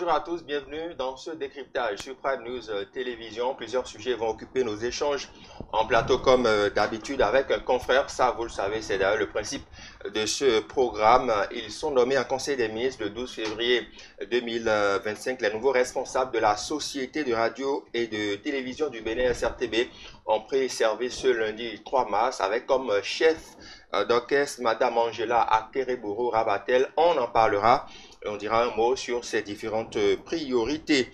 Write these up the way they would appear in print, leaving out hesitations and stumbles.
bonjour à tous, bienvenue dans ce décryptage sur Prime News Télévision. Plusieurs sujets vont occuper nos échanges en plateau comme d'habitude avec un confrère. Ça, vous le savez, c'est d'ailleurs le principe de ce programme. Ils sont nommés en Conseil des ministres le 12 février 2025. Les nouveaux responsables de la Société de radio et de télévision du Bénin, SRTB, ont pris service ce lundi 3 mars avec comme chef d'orchestre Madame Angela Akerebourou Rabatel. On en parlera. On dira un mot sur ces différentes priorités.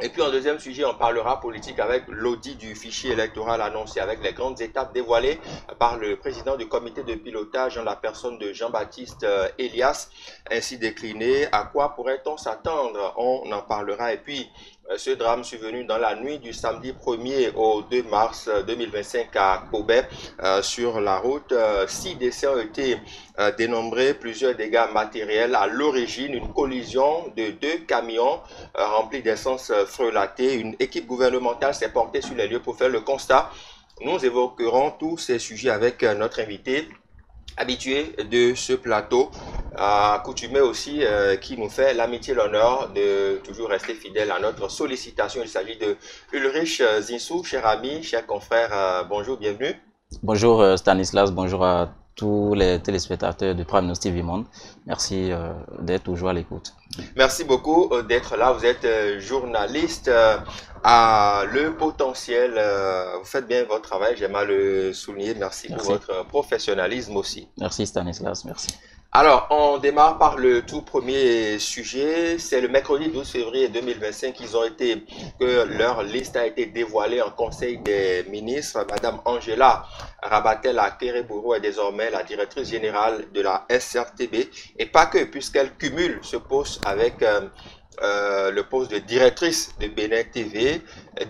Et puis en deuxième sujet, on parlera politique avec l'audit du fichier électoral annoncé avec les grandes étapes dévoilées par le président du comité de pilotage en la personne de Jean-Baptiste Elias. Ainsi décliné, à quoi pourrait-on s'attendre? On en parlera. Et puis ce drame survenu dans la nuit du samedi 1er au 2 mars 2025 à Kobe sur la route. 6 décès ont été dénombrés, plusieurs dégâts matériels. À l'origine, une collision de 2 camions remplis d'essence frelatée. Une équipe gouvernementale s'est portée sur les lieux pour faire le constat. Nous évoquerons tous ces sujets avec notre invité habitué de ce plateau, accoutumé aussi, qui nous fait l'amitié et l'honneur de toujours rester fidèle à notre sollicitation. Il s'agit de Ulrich Zinsou, cher ami, cher confrère, bonjour, bienvenue. Bonjour Stanislas, bonjour à tous les téléspectateurs de Prime News TV Monde. Merci d'être toujours à l'écoute. Merci beaucoup d'être là. Vous êtes journaliste à Le Potentiel. Vous faites bien votre travail, j'aime à le souligner. Merci pour votre professionnalisme aussi. Merci Stanislas, merci. Alors, on démarre par le tout premier sujet. C'est le mercredi 12 février 2025 que leur liste a été dévoilée en Conseil des ministres. Madame Angela Rabatel Akerebourou est désormais la directrice générale de la SRTB. Et pas que, puisqu'elle cumule ce poste avec le poste de directrice de Bénin TV.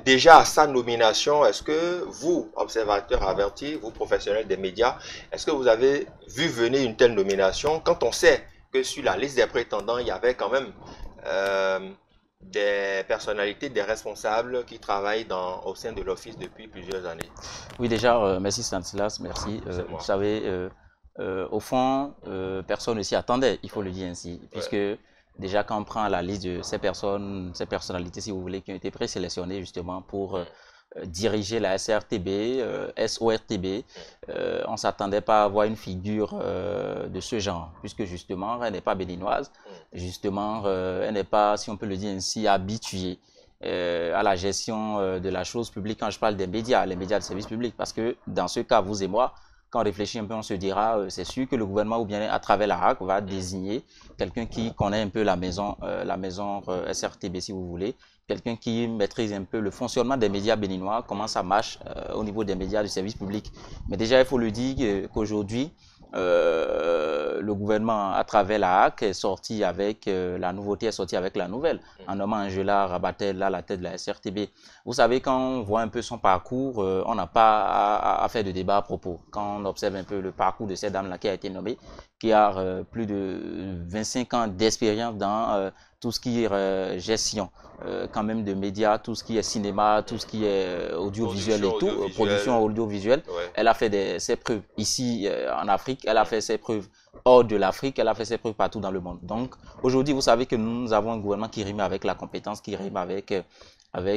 Déjà à sa nomination, est-ce que vous, observateurs avertis, vous professionnels des médias, est-ce que vous avez vu venir une telle nomination quand on sait que sur la liste des prétendants, il y avait quand même des personnalités, des responsables qui travaillent au sein de l'office depuis plusieurs années? Oui, déjà, merci Stanislas, merci. Vous savez, au fond, personne ne s'y attendait, il faut le dire ainsi, puisque déjà, quand on prend la liste de ces personnes, ces personnalités, si vous voulez, qui ont été présélectionnées justement pour diriger la SRTB, SORTB, on ne s'attendait pas à avoir une figure de ce genre, puisque justement, elle n'est pas béninoise, justement, elle n'est pas, si on peut le dire ainsi, habituée à la gestion de la chose publique quand je parle des médias, les médias de service public, parce que dans ce cas, vous et moi, quand on réfléchit un peu, on se dira, c'est sûr que le gouvernement ou bien à travers la RAC va désigner quelqu'un qui connaît un peu la maison SRTB si vous voulez, quelqu'un qui maîtrise un peu le fonctionnement des médias béninois, comment ça marche au niveau des médias du service public. Mais déjà, il faut le dire qu'aujourd'hui, le gouvernement, à travers la HAC, est sorti avec la nouveauté, est sorti avec la nouvelle, en nommant Angela Rabatel à la tête de la SRTB. Vous savez, quand on voit un peu son parcours, on n'a pas à faire de débat à propos. Quand on observe un peu le parcours de cette dame-là qui a été nommée, qui a plus de 25 ans d'expérience dans tout ce qui est gestion, quand même de médias, tout ce qui est cinéma, tout ce qui est audiovisuel et tout, production audiovisuelle. Elle a fait ses preuves ici en Afrique, elle a fait ses preuves hors de l'Afrique, elle a fait ses preuves partout dans le monde. Donc aujourd'hui, vous savez que nous avons un gouvernement qui rime avec la compétence, qui rime avec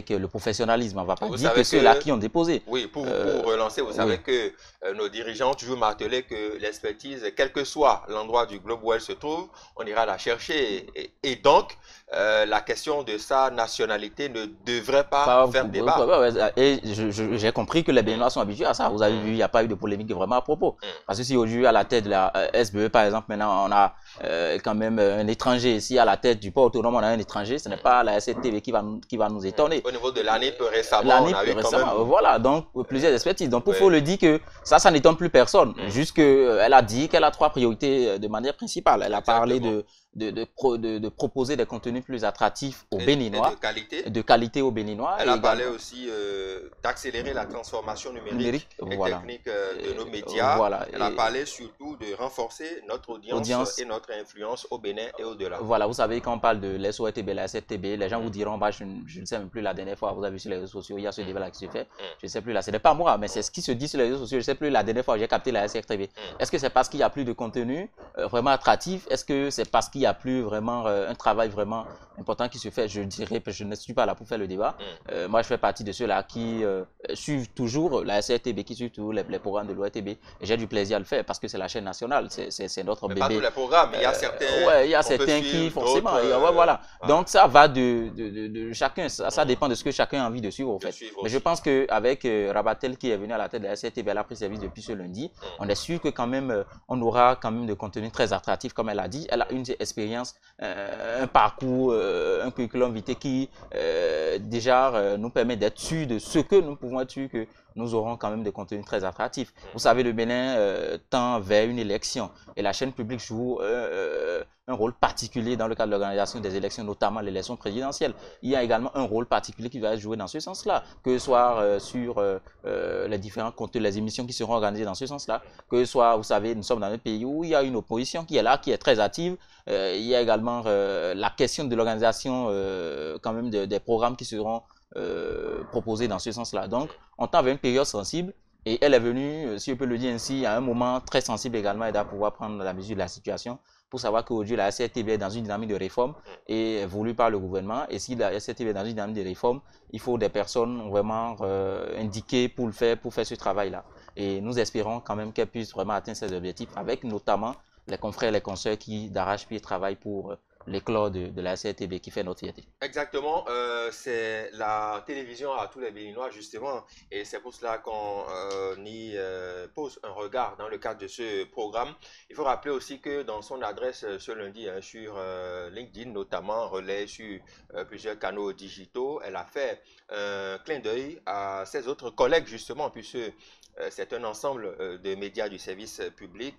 le professionnalisme. On ne va pas dire que ceux-là qui ont déposé. Oui, pour relancer, vous savez que nos dirigeants ont toujours martelé que l'expertise, quel que soit l'endroit du globe où elle se trouve, on ira la chercher. Et donc, la question de sa nationalité ne devrait pas faire débat. Et j'ai compris que les Béninois sont habitués à ça. Vous avez vu, il n'y a pas eu de polémique vraiment à propos. Parce que si aujourd'hui, à la tête de la SBE, par exemple, maintenant, on a quand même un étranger. Si à la tête du port autonome, on a un étranger, ce n'est pas la SCTV qui va nous étonner. Au niveau de l'année récemment, on a eu quand même... Voilà, donc plusieurs expertises. Donc il faut le dire que ça n'étonne plus personne. Juste qu'elle a dit qu'elle a 3 priorités de manière principale. Elle a parlé de proposer des contenus plus attractifs aux Béninois. De qualité aux Béninois. Elle a parlé aussi d'accélérer la transformation numérique et technique de nos médias. Elle a parlé surtout de renforcer notre audience et notre influence au Bénin et au-delà. Voilà, vous savez, quand on parle de l'SORTB, la SRTB, les gens vous diront, bah, je ne sais même plus la dernière fois, vous avez vu sur les réseaux sociaux, il y a ce débat-là qui se fait. Je ne sais plus là, ce n'est pas moi, mais c'est ce qui se dit sur les réseaux sociaux. Je ne sais plus la dernière fois où j'ai capté la SRTB. Est-ce que c'est parce qu'il n'y a plus de contenu vraiment attractif? Est-ce que c'est parce qu'il n'y a plus vraiment un travail vraiment important qui se fait? Je dirais, parce que je ne suis pas là pour faire le débat. Moi, je fais partie de ceux-là qui suivent toujours la SRTB, qui suivent toujours les programmes de l'ORTB. Et j'ai du plaisir à le faire parce que c'est la chaîne nationale, c'est notre bébé. Pas tous les programmes, il y a certains. Ouais, il y a certains qui, forcément, ouais, voilà. Donc, ça va de chacun, ça dépend de ce que chacun a envie de suivre, en fait. Mais je pense qu'avec Rabatel qui est venu à la tête de la SRTB, elle a pris service depuis ce lundi, on est sûr que quand même, on aura quand même de contenu très attractif, comme elle a dit. Elle a une expérience, un parcours, un curriculum vitae qui, déjà, nous permet d'être sûr de ce que nous pouvons être sûrs que nous aurons quand même des contenus très attractifs. Vous savez, le Bénin tend vers une élection et la chaîne publique joue un rôle particulier dans le cadre de l'organisation des élections, notamment l'élection présidentielle. Il y a également un rôle particulier qui va être joué dans ce sens-là, que ce soit sur les différents contenus, les émissions qui seront organisées dans ce sens-là, que ce soit, vous savez, nous sommes dans un pays où il y a une opposition qui est là, qui est très active. Il y a également la question de l'organisation quand même des programmes qui seront proposé dans ce sens-là. Donc, on tend vers une période sensible et elle est venue, si je peux le dire ainsi, à un moment très sensible également et doit pouvoir prendre la mesure de la situation pour savoir qu'aujourd'hui, la SRTB est dans une dynamique de réforme et voulue par le gouvernement. Et si la SRTB est dans une dynamique de réforme, il faut des personnes vraiment indiquées pour le faire, pour faire ce travail-là. Et nous espérons quand même qu'elle puisse vraiment atteindre ses objectifs avec notamment les confrères et les consoeurs qui d'arrache-pied travaillent pour l'éclat de la SRTB qui fait notre fierté. Exactement, c'est la télévision à tous les Béninois justement et c'est pour cela qu'on y pose un regard dans le cadre de ce programme. Il faut rappeler aussi que dans son adresse ce lundi sur LinkedIn notamment, relais sur plusieurs canaux digitaux, elle a fait un clin d'œil à ses autres collègues justement puisque c'est un ensemble de médias du service public.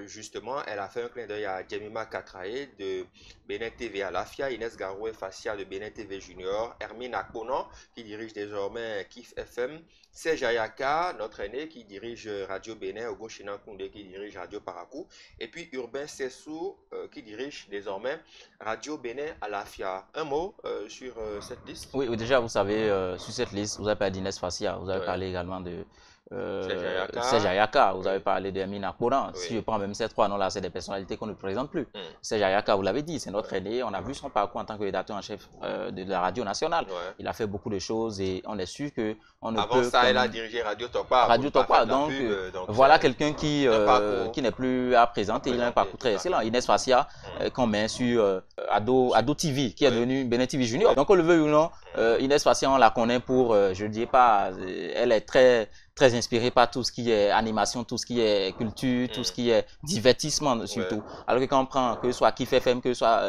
Justement, elle a fait un clin d'œil à Djemima Katrae de Bénin TV à l'AFIA, Inès Garoué Facia de Bénin TV Junior, Hermine Akponan qui dirige désormais KIF FM, Serge Ayaka, notre aîné qui dirige Radio Bénin, Ogo Chinan Koundé qui dirige Radio Parakou, et puis Urbain Sessou qui dirige désormais Radio Bénin à l'AFIA. Un mot sur cette liste? Oui, déjà, vous savez, sur cette liste, vous avez parlé d'Inès Facia, vous avez parlé également de Serge Ayaka, vous avez parlé de Hermine Akponan. Si je prends même ces trois noms-là, c'est des personnalités qu'on ne présente plus. Serge Ayaka, vous l'avez dit, c'est notre aîné. On a vu son parcours en tant que rédacteur en chef de la radio nationale. Il a fait beaucoup de choses et on est sûr que on ne Avant peut. Ça, elle a dirigé Radio Topa. Radio Topa, donc voilà quelqu'un qui n'est plus à présenter. Il a un parcours très excellent. Inès Facia, qu'on met sur Ado TV, qui est devenu Bénin TV Junior. Donc on le veut ou non, Inès Facia, on la connaît pour, je ne dis pas, elle est très inspirée par tout ce qui est animation, tout ce qui est culture, tout ce qui est divertissement surtout. Alors que quand on prend que ce soit KIF FM, que ce soit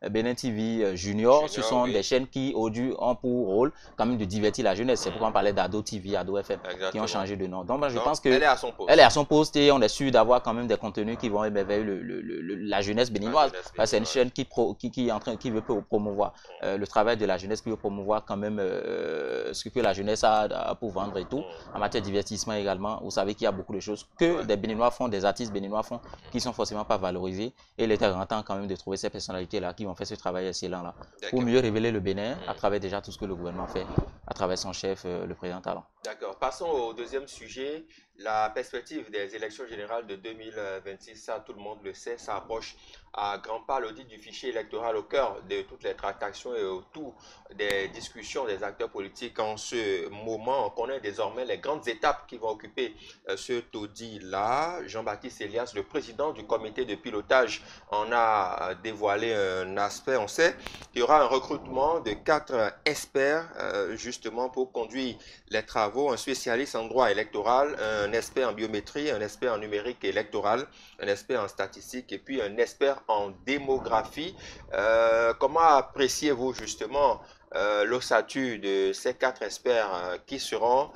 Bénin TV Junior, ce sont des chaînes qui aujourd'hui ont pour rôle quand même de divertir la jeunesse. C'est pourquoi on parlait d'Ado TV, Ado FM, qui ont changé de nom. Donc je pense que elle est à son poste. Elle est à son poste et on est sûr d'avoir quand même des contenus qui vont émerveiller la jeunesse béninoise. C'est une chaîne qui veut promouvoir le travail de la jeunesse, qui veut promouvoir quand même ce que la jeunesse a pour vendre et tout. En matière de divertissement également, vous savez qu'il y a beaucoup de choses que des Béninois font, des artistes béninois font, qui ne sont forcément pas valorisés. Et il est grand temps quand même de trouver ces personnalités-là qui vont faire ce travail excellent-là pour mieux révéler le Bénin à travers déjà tout ce que le gouvernement fait, à travers son chef, le président Talon. D'accord. Passons au deuxième sujet. La perspective des élections générales de 2026, ça tout le monde le sait, ça approche à grands pas. L'audit du fichier électoral au cœur de toutes les tractations et autour des discussions des acteurs politiques en ce moment. On connaît désormais les grandes étapes qui vont occuper ce taudis-là. Jean-Baptiste Elias, le président du comité de pilotage, en a dévoilé un aspect. On sait qu'il y aura un recrutement de 4 experts justement pour conduire les travaux, un spécialiste en droit électoral, un expert en biométrie, un expert en numérique électoral, un expert en statistique et puis un expert en démographie. Comment appréciez-vous justement l'ossature de ces 4 experts qui seront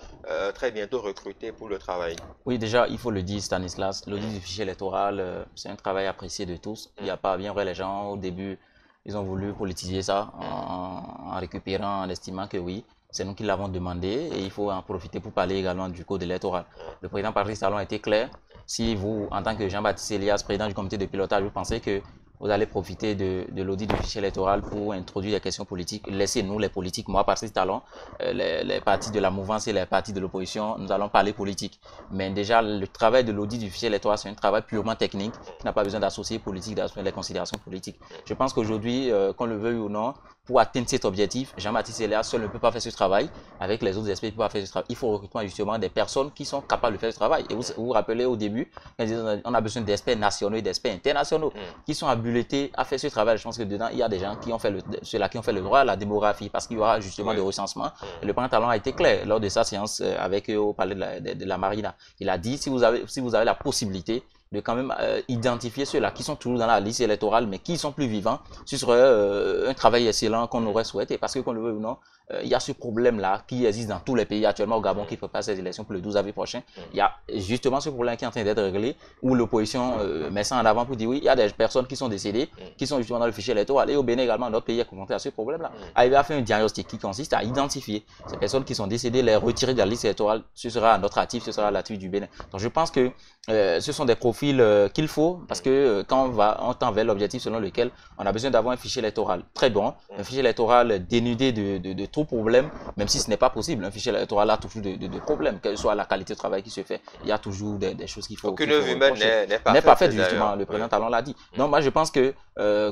très bientôt recrutés pour le travail? Oui, déjà, il faut le dire, Stanislas, l'audit du fichier électoral, c'est un travail apprécié de tous. Il n'y a pas bien vrai, les gens, au début, ils ont voulu politiser ça en récupérant, en estimant que oui, c'est nous qui l'avons demandé et il faut en profiter pour parler également du code électoral. Le président Patrice Talon a été clair si vous, en tant que Jean-Baptiste Elias, président du comité de pilotage, vous pensez que vous allez profiter de l'audit du fichier électoral pour introduire des questions politiques. Laissez-nous les politiques. Moi, Patrice Talon, les partis de la mouvance et les partis de l'opposition, nous allons parler politique. Mais déjà, le travail de l'audit du fichier électoral, c'est un travail purement technique qui n'a pas besoin d'associer politique, d'associer les considérations politiques. Je pense qu'aujourd'hui, qu'on le veuille ou non, pour atteindre cet objectif, Jean-Baptiste Elias seul ne peut pas faire ce travail. Avec les autres experts, il ne peut pas faire ce travail. Il faut recrutement justement des personnes qui sont capables de faire ce travail. Et vous vous rappelez au début, on a besoin d'experts nationaux et d'experts internationaux qui sont habilités à faire ce travail. Je pense que dedans, il y a des gens qui ont fait ceux-là qui ont fait le droit à la démographie parce qu'il y aura justement des recensements. Et le président Talon a été clair lors de sa séance avec eux au palais de la Marina. Il a dit, si vous avez la possibilité de quand même identifier ceux-là qui sont toujours dans la liste électorale, mais qui sont plus vivants, ce serait un travail excellent qu'on aurait souhaité. Parce que, qu'on le veut ou non, il y a ce problème-là qui existe dans tous les pays actuellement au Gabon qui prépare ces élections pour le 12 avril prochain. Il y a justement ce problème qui est en train d'être réglé, où l'opposition met ça en avant pour dire oui, il y a des personnes qui sont décédées, qui sont justement dans le fichier électoral. Et au Bénin également, notre pays est confronté à ce problème-là. Il a fait un diagnostic qui consiste à identifier ces personnes qui sont décédées, les retirer de la liste électorale. Ce sera à notre actif, ce sera à l'actif du Bénin. Donc je pense que ce sont des profils qu'il faut, parce que quand on tend vers l'objectif selon lequel on a besoin d'avoir un fichier électoral très bon, un fichier électoral dénudé de tout problème, même si ce n'est pas possible. Un fichier électoral a toujours de problèmes, quelle soit la qualité de travail qui se fait. Il y a toujours des choses qu'il faut. Aucune œuvre humaine n'est pas faite, justement. Le président Talon l'a dit. Donc moi je pense que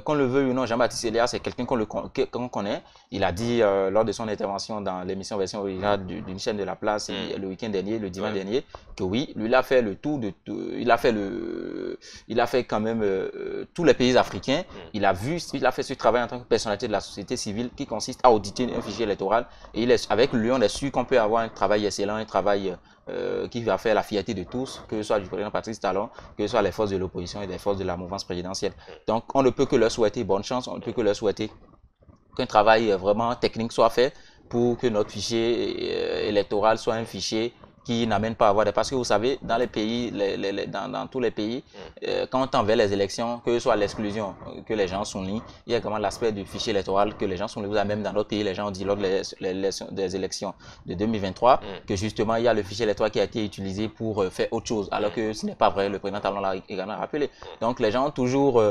qu'on le veuille ou non, Jean-Baptiste Elias, c'est quelqu'un qu'on connaît. Il a dit lors de son intervention dans l'émission version originale d'une chaîne de la place le week-end dernier, le dimanche dernier, que oui, lui il a fait le tour de tout, il a fait quand même tous les pays africains. Il a fait ce travail en tant que personnalité de la société civile qui consiste à auditer un fichier électoral. Et avec lui, on est sûr qu'on peut avoir un travail excellent, un travail qui va faire la fierté de tous, que ce soit du président Patrice Talon, que ce soit les forces de l'opposition et les forces de la mouvance présidentielle. Donc, on ne peut que leur souhaiter bonne chance, on ne peut que leur souhaiter qu'un travail vraiment technique soit fait pour que notre fichier électoral soit un fichier qui n'amène pas à avoir des... Parce que vous savez, dans les pays, dans tous les pays, quand on tend vers les élections, que ce soit l'exclusion que les gens soulignent, il y a également l'aspect du fichier électoral que les gens soulignent. Même dans d'autres pays, les gens ont dit lors des élections de 2023 que justement, il y a le fichier électoral qui a été utilisé pour faire autre chose, alors que ce n'est pas vrai. Le président Talon l'a également rappelé. Donc, les gens ont toujours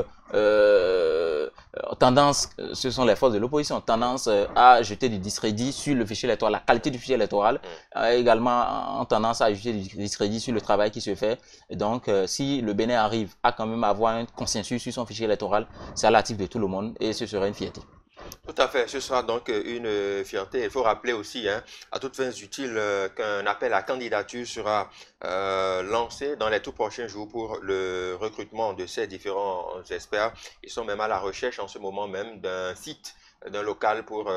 tendance, ce sont les forces de l'opposition, tendance à jeter du discrédit sur le fichier électoral, la qualité du fichier électoral, également ont tendance à jeter du discrédit sur le travail qui se fait. Et donc, si le Bénin arrive à quand même avoir un consensus sur son fichier électoral, c'est à l'actif de tout le monde et ce serait une fierté. Tout à fait, ce sera donc une fierté. Il faut rappeler aussi, à toutes fins utiles, qu'un appel à candidature sera lancé dans les tout prochains jours pour le recrutement de ces différents experts. Ils sont même à la recherche en ce moment même d'un site, d'un local pour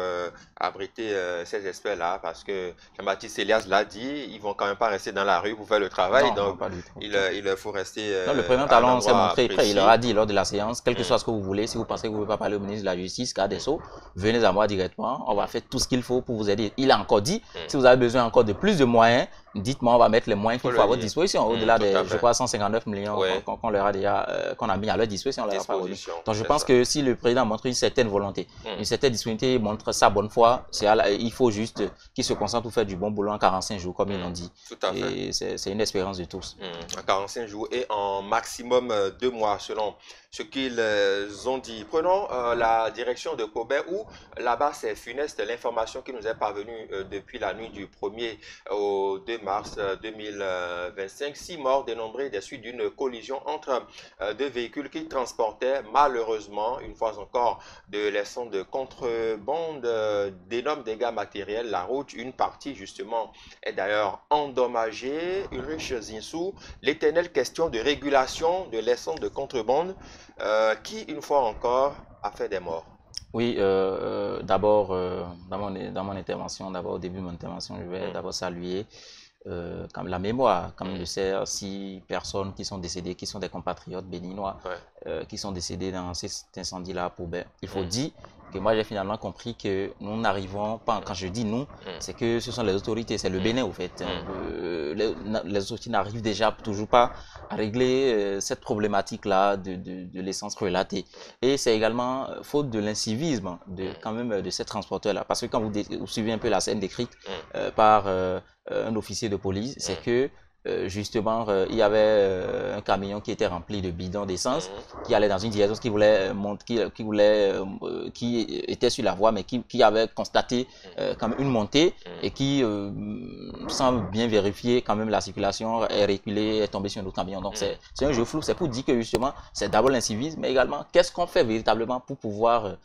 abriter ces experts-là, parce que Jean-Baptiste Elias l'a dit, ils vont quand même pas rester dans la rue pour faire le travail, donc il faut rester le président Talon s'est montré prêt, il leur a dit lors de la séance, quel que soit ce que vous voulez, si vous pensez que vous ne pouvez pas parler au ministre de la Justice, garde des Sceaux, venez à moi directement, on va faire tout ce qu'il faut pour vous aider. Il a encore dit, si vous avez besoin encore de plus de moyens, dites-moi, on va mettre les moyens qu'il faut à votre disposition, au-delà des, je crois, 159 millions qu'on leur a déjà, qu'on a mis à leur disposition, on leur a pas remis. Donc je pense que si le président montre une certaine volonté, une certaine disponibilité, montre sa bonne foi, il faut juste qu'il se concentre pour faire du bon boulot en 45 jours, comme ils l'ont dit. Tout à fait. Et c'est une expérience de tous. En 45 jours et en maximum 2 mois, selon ce qu'ils ont dit. Prenons la direction de Kobe, où là-bas c'est funeste l'information qui nous est parvenue depuis la nuit du 1er au 2 mars 2025. 6 morts dénombrés des suites d'une collision entre deux véhicules qui transportaient malheureusement, une fois encore, de l'essence de contrebande, d'énormes dégâts matériels. La route, une partie justement, est d'ailleurs endommagée. Ulrich Zinsou, l'éternelle question de régulation de l'essence de contrebande, qui, une fois encore, a fait des morts. Oui, d'abord, dans mon intervention, au début de mon intervention, je vais d'abord saluer comme la mémoire, comme de ces 6 personnes qui sont décédées, qui sont des compatriotes béninois, qui sont décédés dans cet incendie-là à Poubelle. Il faut dire que moi j'ai finalement compris que nous n'arrivons pas, quand je dis nous, c'est que ce sont les autorités, c'est le Bénin au fait. Les autorités n'arrivent déjà toujours pas à régler cette problématique-là de l'essence relatée. Et c'est également faute de l'incivisme quand même de ces transporteurs-là. Parce que quand vous suivez un peu la scène décrite par un officier de police, c'est que justement, il y avait un camion qui était rempli de bidons d'essence, qui allait dans une direction, qui était sur la voie, mais qui avait constaté comme une montée et qui, sans bien vérifier quand même la circulation, est reculé, est tombé sur un autre camion. Donc c'est un jeu flou. C'est pour dire que justement, c'est d'abord l'incivisme, mais également qu'est-ce qu'on fait véritablement pour pouvoir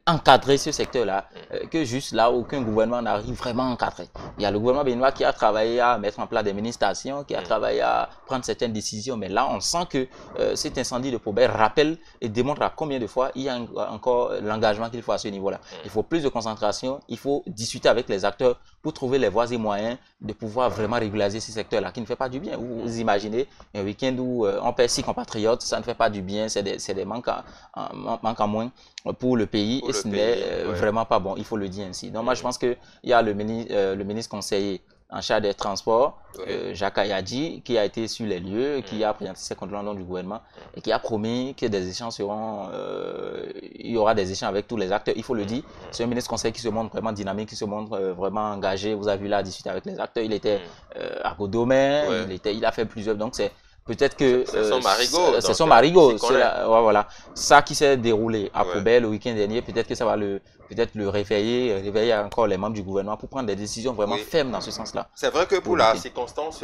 encadrer ce secteur-là, que juste là, aucun gouvernement n'arrive vraiment à encadrer. Il y a le gouvernement béninois qui a travaillé à mettre en place des mini-stations, qui a travaillé à prendre certaines décisions, mais là, on sent que cet incendie de Paubert rappelle et démontre à combien de fois il y a encore l'engagement qu'il faut à ce niveau-là. Il faut plus de concentration, il faut discuter avec les acteurs pour trouver les voies et moyens de pouvoir vraiment régulariser ce secteur-là, qui ne fait pas du bien. Vous imaginez un week-end où on perd 6 compatriotes, ça ne fait pas du bien, c'est des manques en moins pour le pays, et ce n'est vraiment pas bon, il faut le dire ainsi. Donc moi, je pense qu'il y a le ministre conseiller en charge des transports, Jacques Ayadji, qui a été sur les lieux, qui a présenté ses condoléances au nom du gouvernement et qui a promis que des échanges seront, il y aura des échanges avec tous les acteurs. Il faut le dire, c'est un ministre conseiller qui se montre vraiment dynamique, qui se montre vraiment engagé. Vous avez vu là, discuter avec les acteurs. Il était à Godomé, il a fait plusieurs, donc c'est peut-être que c'est son marigot. C'est son marigot. Voilà. Ça qui s'est déroulé à Paubert le week-end dernier, peut-être que ça va le réveiller encore les membres du gouvernement pour prendre des décisions vraiment fermes dans ce sens-là. C'est vrai que pour la circonstance,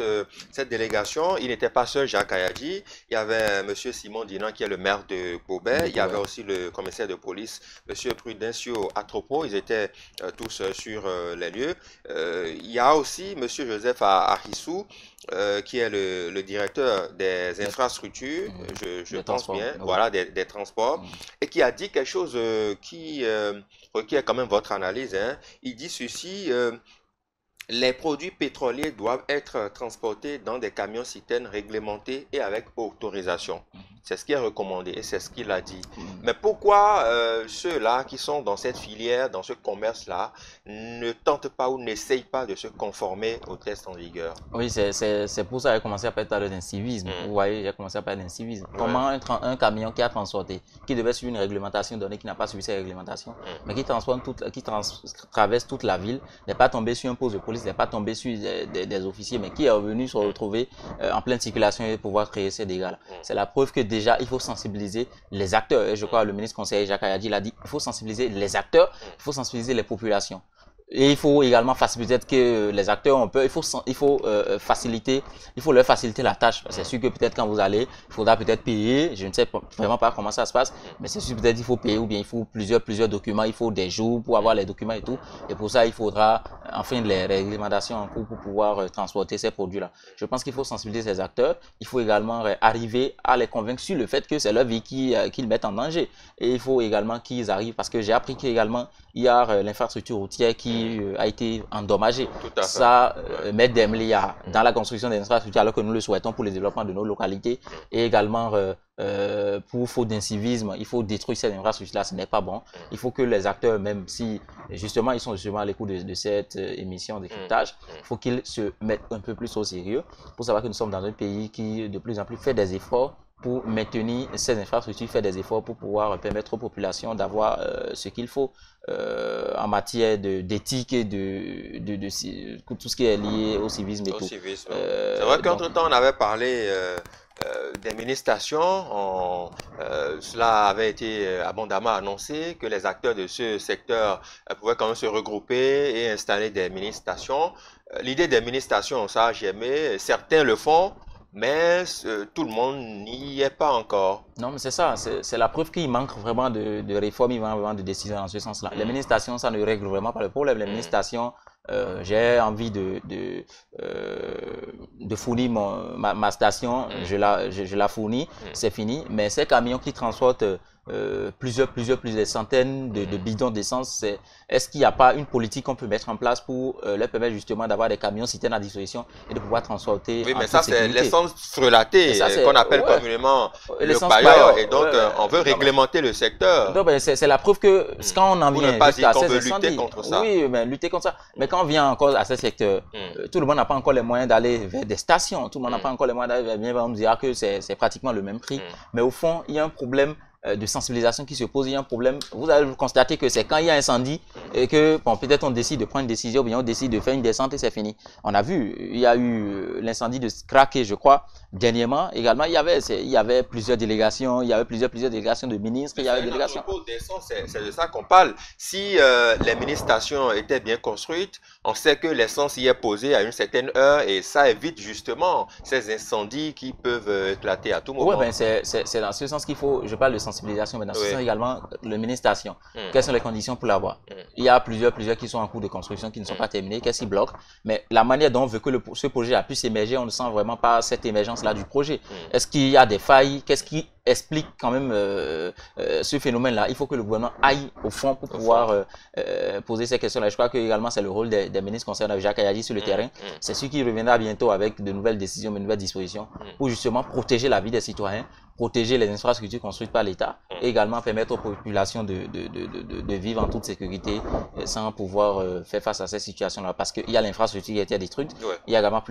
cette délégation, il n'était pas seul, Jacques Ayadji. Il y avait M. Simon Dinan, qui est le maire de Paubert. Il y avait aussi le commissaire de police, M. Prudencio Atropo. Ils étaient tous sur les lieux. Il y a aussi M. Joseph Arissou, qui est le directeur des infrastructures, je pense bien, voilà, des transports, et qui a dit quelque chose qui requiert quand même votre analyse. Il dit ceci, les produits pétroliers doivent être transportés dans des camions-citernes réglementés et avec autorisation. C'est ce qui est recommandé et c'est ce qu'il a dit. Mais pourquoi ceux-là qui sont dans cette filière, dans ce commerce-là, ne tentent pas ou n'essayent pas de se conformer aux tests en vigueur? Oui, c'est pour ça que j'ai commencé à parler d'incivisme. Vous voyez, j'ai commencé à parler d'incivisme. Comment un camion qui a transporté, qui devait suivre une réglementation donnée, qui n'a pas suivi cette réglementation, mais qui traverse toute la ville, n'est pas tombé sur un poste de police, n'est pas tombé sur des officiers, mais qui est revenu se retrouver en pleine circulation et pouvoir créer ces dégâts-là. C'est la preuve que déjà, il faut sensibiliser les acteurs. Et je crois que le ministre conseiller Jacques Ayadji l'a dit, il faut sensibiliser les acteurs, il faut sensibiliser les populations. Et il faut également faciliter que les acteurs ont peur. Il faut leur faciliter la tâche. C'est sûr que peut-être quand vous allez, il faudra peut-être payer. Je ne sais vraiment pas comment ça se passe, mais c'est sûr peut-être il faut payer ou bien il faut plusieurs documents. Il faut des jours pour avoir les documents et tout. Et pour ça, il faudra enfin les réglementations en cours pour pouvoir transporter ces produits-là. Je pense qu'il faut sensibiliser ces acteurs. Il faut également arriver à les convaincre sur le fait que c'est leur vie qu'ils mettent en danger. Et il faut également qu'ils arrivent, parce que j'ai appris qu'également il y a l'infrastructure routière qui a été endommagée. Ça met des milliards dans la construction des infrastructures alors que nous le souhaitons pour le développement de nos localités. Et également, pour faute d'incivisme, il faut détruire ces infrastructures-là, ce n'est pas bon. Il faut que les acteurs, même si justement ils sont justement à l'écoute de cette émission de décryptage, il faut qu'ils se mettent un peu plus au sérieux pour savoir que nous sommes dans un pays qui de plus en plus fait des efforts pour maintenir ces infrastructures, faire des efforts pour pouvoir permettre aux populations d'avoir ce qu'il faut en matière d'éthique et de tout ce qui est lié au civisme et tout. C'est vrai qu'entre-temps, on avait parlé des mini-stations. Cela avait été abondamment annoncé que les acteurs de ce secteur pouvaient quand même se regrouper et installer des mini-stations. L'idée des mini-stations, ça j'ai aimé, certains le font, mais tout le monde n'y est pas encore. Non, mais c'est ça, c'est la preuve qu'il manque vraiment de réformes, il manque vraiment de décisions dans ce sens-là. Les mini-stations, ça ne règle vraiment pas le problème. Les mini-stations, j'ai envie de fournir ma station, je la fournis, c'est fini. Mais ces camions qui transportent plusieurs centaines de bidons d'essence, est-ce qu'il n'y a pas une politique qu'on peut mettre en place pour leur permettre justement d'avoir des camions citernes à disposition et de pouvoir transporter? Oui, mais ça c'est l'essence frelatée qu'on appelle communément le pailleur, et donc on veut réglementer le secteur. Donc c'est la preuve que quand on en vient jusqu'à ces incendies, lutter contre ça. Oui, mais lutter contre ça. Mais quand on vient encore à ce secteur, tout le monde n'a pas encore les moyens d'aller vers des stations, tout le monde n'a pas encore les moyens d'aller vers, on me dira que c'est pratiquement le même prix. Mais au fond, il y a un problème de sensibilisation qui se pose. Il y a un problème. Vous allez constater que c'est quand il y a incendie et que bon, peut-être on décide de prendre une décision, ou bien on décide de faire une descente et c'est fini. On a vu, il y a eu l'incendie de Craquet, je crois, dernièrement. Également, il y avait plusieurs délégations, il y avait plusieurs délégations de ministres, il y avait des délégations. C'est de ça qu'on parle. Si les mini-stations étaient bien construites, on sait que l'essence y est posée à une certaine heure et ça évite justement ces incendies qui peuvent éclater à tout moment. Oui, ben c'est dans ce sens qu'il faut, je parle de sensibilisation, mais dans ce sens également, le mini-station. Quelles sont les conditions pour l'avoir? Il y a plusieurs qui sont en cours de construction, qui ne sont pas terminés, qu'est-ce qui bloque? Mais la manière dont on veut que ce projet a pu s'émerger, on ne sent vraiment pas cette émergence-là du projet. Est-ce qu'il y a des failles? Qu'est-ce qui explique quand même ce phénomène-là? Il faut que le gouvernement aille au fond pour pouvoir poser ces questions-là. Je crois que également c'est le rôle des ministres concernés, Jacques Ayadi sur le terrain. C'est sûr qu'il reviendra bientôt avec de nouvelles décisions, de nouvelles dispositions pour justement protéger la vie des citoyens, protéger les infrastructures construites par l'État et également permettre aux populations de vivre en toute sécurité sans pouvoir faire face à ces situations-là. Parce qu'il y a l'infrastructure qui a été détruite, il y a également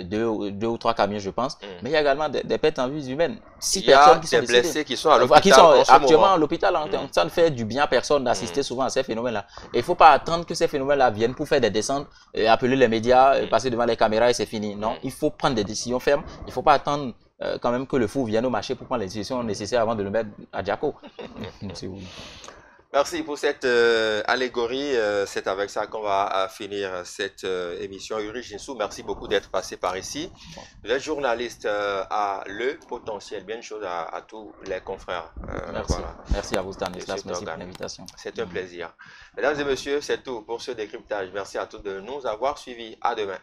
deux ou trois camions, je pense, mais il y a également des pertes en vies humaines. Il y a des blessés qui sont à l'hôpital. Qui sont actuellement à l'hôpital. Ça ne fait du bien à personne d'assister souvent à ces phénomènes-là. Et il ne faut pas attendre que ces phénomènes-là viennent pour faire des descentes, appeler les médias, passer devant les caméras et c'est fini. Non, il faut prendre des décisions fermes. Il ne faut pas attendre quand même que le fou vienne au marché pour prendre les décisions nécessaires avant de le mettre à Diaco. Merci pour cette allégorie. C'est avec ça qu'on va finir cette émission. Yuri Jinsou, merci beaucoup d'être passé par ici. Vous êtes journaliste à Le Potentiel. Bien une chose à tous les confrères. Merci. Voilà. Merci à vous, Stanislas. Merci pour l'invitation. C'est un plaisir. Mesdames et messieurs, c'est tout pour ce décryptage. Merci à tous de nous avoir suivis. À demain.